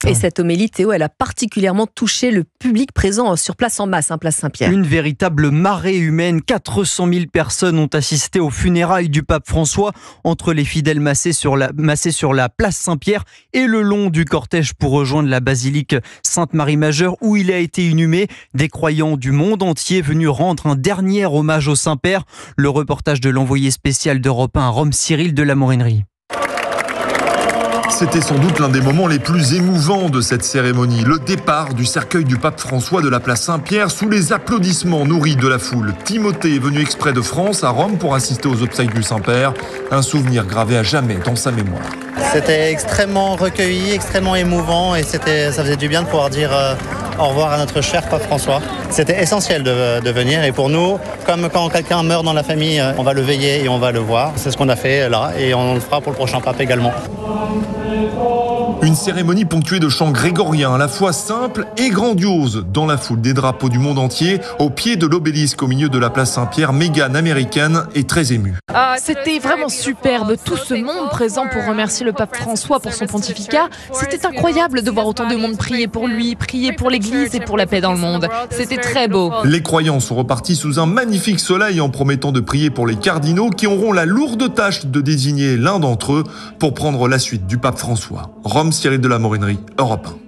Et cette homélie, Théo, elle a particulièrement touché le public présent sur place en masse, place Saint-Pierre. Une véritable marée humaine. 400 000 personnes ont assisté aux funérailles du pape François, entre les fidèles massés sur la place Saint-Pierre et le long du cortège pour rejoindre la basilique Sainte-Marie-Majeure où il a été inhumé. Des croyants du monde entier venus rendre un dernier hommage au Saint-Père. Le reportage de l'envoyé spécial d'Europe 1 à Rome, Cyril de la Morinerie. C'était sans doute l'un des moments les plus émouvants de cette cérémonie. Le départ du cercueil du pape François de la place Saint-Pierre sous les applaudissements nourris de la foule. Timothée est venu exprès de France à Rome pour assister aux obsèques du Saint-Père. Un souvenir gravé à jamais dans sa mémoire. C'était extrêmement recueilli, extrêmement émouvant et ça faisait du bien de pouvoir dire au revoir à notre cher pape François. C'était essentiel de venir et pour nous, comme quand quelqu'un meurt dans la famille, on va le veiller et on va le voir. C'est ce qu'on a fait là et on le fera pour le prochain pape également. Une cérémonie ponctuée de chants grégoriens à la fois simples et grandioses. Dans la foule des drapeaux du monde entier, au pied de l'obélisque au milieu de la place Saint-Pierre, Meghan, américaine, est très émue. C'était vraiment superbe, tout ce monde présent pour remercier le pape François pour son pontificat. C'était incroyable de voir autant de monde prier pour lui, prier pour l'Église et pour la paix dans le monde. C'était très beau. Les croyants sont repartis sous un magnifique soleil en promettant de prier pour les cardinaux qui auront la lourde tâche de désigner l'un d'entre eux pour prendre la suite du pape François. Rome, Cyril de la Morinerie, Europe 1.